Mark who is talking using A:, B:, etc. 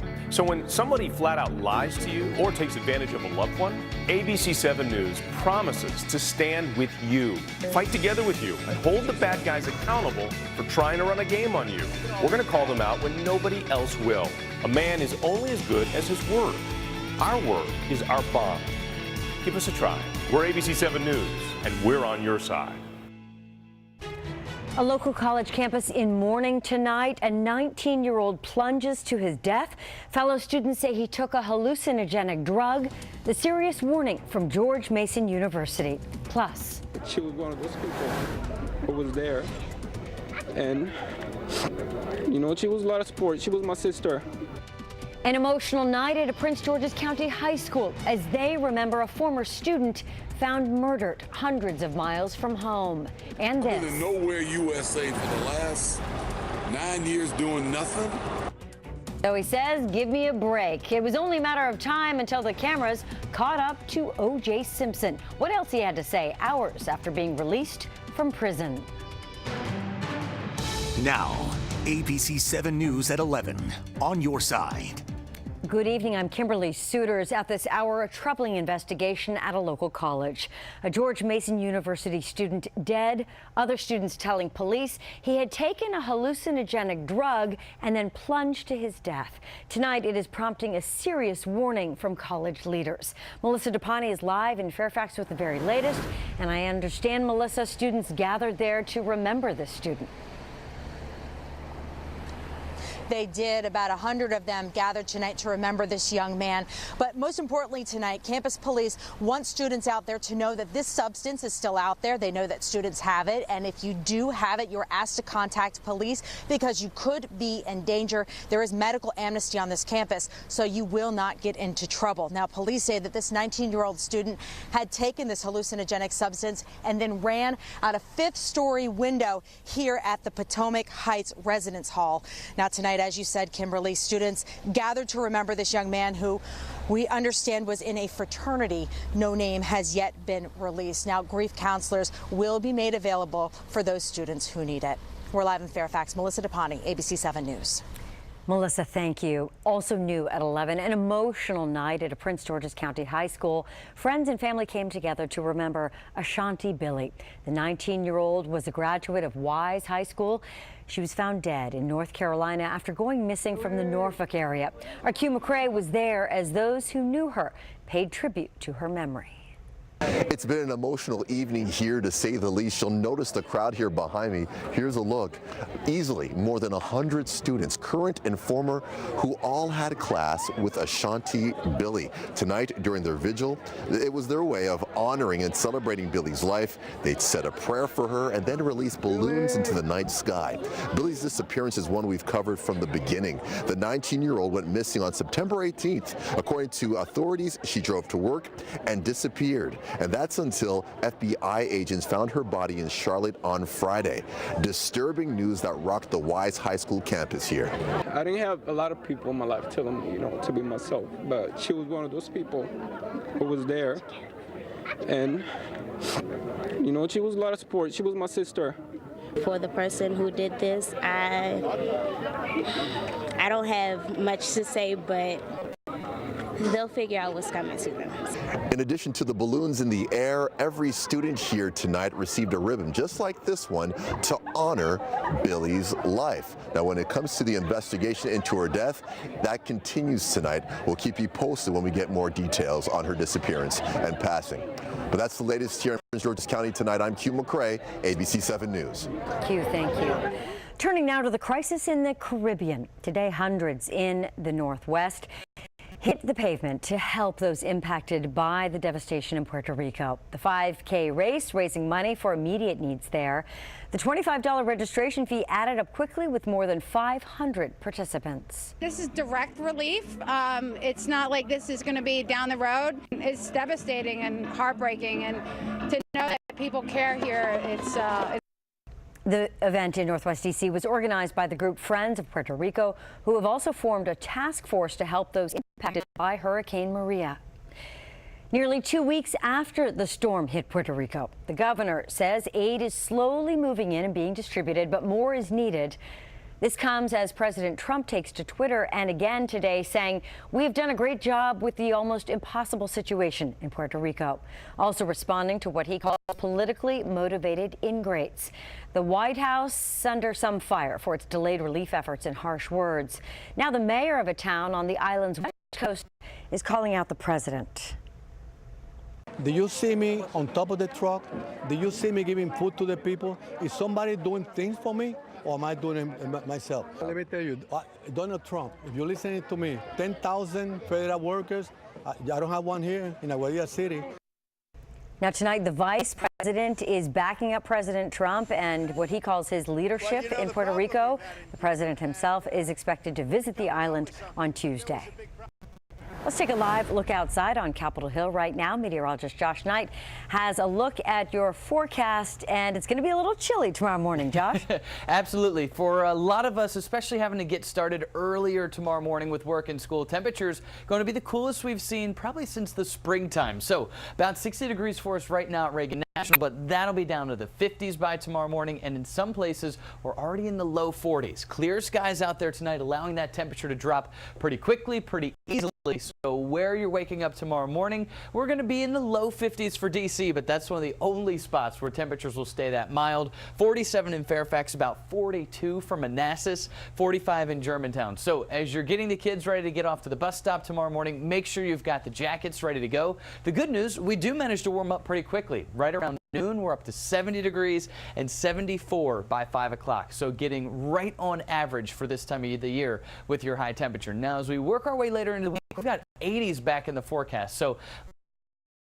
A: harm. So when somebody flat out lies to you or takes advantage of a loved one, ABC 7 News promises to stand with you, fight together with you, and hold the bad guys accountable for trying to run a game on you. We're going to call them out when nobody else will. A man is only as good as his word. Our word is our bond. Give us a try. We're ABC 7 News, and we're on your side.
B: A local college campus in mourning tonight. A 19-year-old plunges to his death. Fellow students say he took a hallucinogenic drug. The serious warning from George Mason University. Plus,
C: she was one of those people who was there, and you know, she was a lot of support. She was my sister.
B: An emotional night at a Prince George's County high school as they remember a former student found murdered hundreds of miles from home. And this.
D: I've been in Nowhere, USA for the last 9 years doing nothing.
B: So he says, give me a break. It was only a matter of time until the cameras caught up to O.J. Simpson. What else he had to say hours after being released from prison.
E: Now, ABC 7 News at 11, on your side.
B: Good evening. I'm Kimberly Suiters. At this hour, a troubling investigation at a local college. A George Mason University student dead. Other students telling police he had taken a hallucinogenic drug and then plunged to his death. Tonight, it is prompting a serious warning from college leaders. Melissa DePani is live in Fairfax with the very latest. And I understand, Melissa, students gathered there to remember this student.
F: They did. About 100 of them gathered tonight to remember this young man. But most importantly tonight, campus police want students out there to know that this substance is still out there. They know that students have it. And if you do have it, you're asked to contact police because you could be in danger. There is medical amnesty on this campus, so you will not get into trouble. Now, police say that this 19-year-old student had taken this hallucinogenic substance and then ran out a fifth-story window here at the Potomac Heights Residence Hall. Now, tonight, as you said, Kimberly, students gathered to remember this young man who we understand was in a fraternity. No name has yet been released. Now, grief counselors will be made available for those students who need it. We're live in Fairfax. Melissa DePani, ABC 7 News.
B: Melissa, thank you. Also new at 11, an emotional night at a Prince George's County high school. Friends and family came together to remember Ashanti Billy. The 19-year-old was a graduate of Wise High School. She was found dead in North Carolina after going missing from the Norfolk area. Our Q McCrae was there as those who knew her paid tribute to her memory.
G: It's been an emotional evening here, to say the least. You'll notice the crowd here behind me. Here's a look. Easily more than 100 students, current and former, who all had class with Ashanti Billy. Tonight, during their vigil, it was their way of honoring and celebrating Billy's life. They'd said a prayer for her and then release balloons into the night sky. Billy's disappearance is one we've covered from the beginning. The 19-year-old went missing on September 18th. According to authorities, she drove to work and disappeared. And that's until FBI agents found her body in Charlotte on Friday. Disturbing news that rocked the Wise High School campus here.
C: I didn't have a lot of people in my life telling me, you know, to be myself, but she was one of those people who was there. And, you know, she was a lot of support. She was my sister.
H: For the person who did this, I don't have much to say, but they'll figure out what's coming to them.
G: In addition to the balloons in the air, every student here tonight received a ribbon, just like this one, to honor Billy's life. Now, when it comes to the investigation into her death, that continues tonight. We'll keep you posted when we get more details on her disappearance and passing. But that's the latest here in Prince George's County tonight. I'm Q McCrae, ABC 7 News.
B: Q, thank you. Turning now to the crisis in the Caribbean. Today, hundreds in the Northwest hit the pavement to help those impacted by the devastation in Puerto Rico. The 5K race raising money for immediate needs there. The $25 registration fee added up quickly with more than 500 participants.
I: This is direct relief. It's not like this is going to be down the road. It's devastating and heartbreaking, and to know that people care here, it's
B: The event in Northwest D.C. was organized by the group Friends of Puerto Rico, who have also formed a task force to help those impacted by Hurricane Maria. Nearly 2 weeks after the storm hit Puerto Rico, the governor says aid is slowly moving in and being distributed, but more is needed. This comes as President Trump takes to Twitter and again today saying, "We've done a great job with the almost impossible situation in Puerto Rico." Also responding to what he calls politically motivated ingrates. The White House under some fire for its delayed relief efforts in harsh words. Now the mayor of a town on the island's west coast is calling out the president.
J: Do you see me on top of the truck? Do you see me giving food to the people? Is somebody doing things for me, or am I doing it myself? Let me tell you, Donald Trump, if you're listening to me, 10,000 federal workers, I don't have one here in Wjla City.
B: Now tonight, the vice president is backing up President Trump and what he calls his leadership in Puerto Rico. The president himself is expected to visit the island on Tuesday. Let's take a live look outside on Capitol Hill right now. Meteorologist Josh Knight has a look at your forecast, and it's going to be a little chilly tomorrow morning, Josh.
K: Absolutely. For a lot of us, especially having to get started earlier tomorrow morning with work and school, temperatures going to be the coolest we've seen probably since the springtime. So about 60 degrees for us right now at Reagan National, but that'll be down to the 50s by tomorrow morning, and in some places we're already in the low 40s. Clear skies out there tonight, allowing that temperature to drop pretty quickly, pretty easily. So where you're waking up tomorrow morning, we're going to be in the low 50s for D.C., but that's one of the only spots where temperatures will stay that mild. 47 in Fairfax, about 42 for Manassas, 45 in Germantown. So as you're getting the kids ready to get off to the bus stop tomorrow morning, make sure you've got the jackets ready to go. The good news, we do manage to warm up pretty quickly. Right around noon, we're up to 70 degrees and 74 by 5 o'clock. So getting right on average for this time of the year with your high temperature. Now, as we work our way later into the week, we've got 80s back in the forecast. So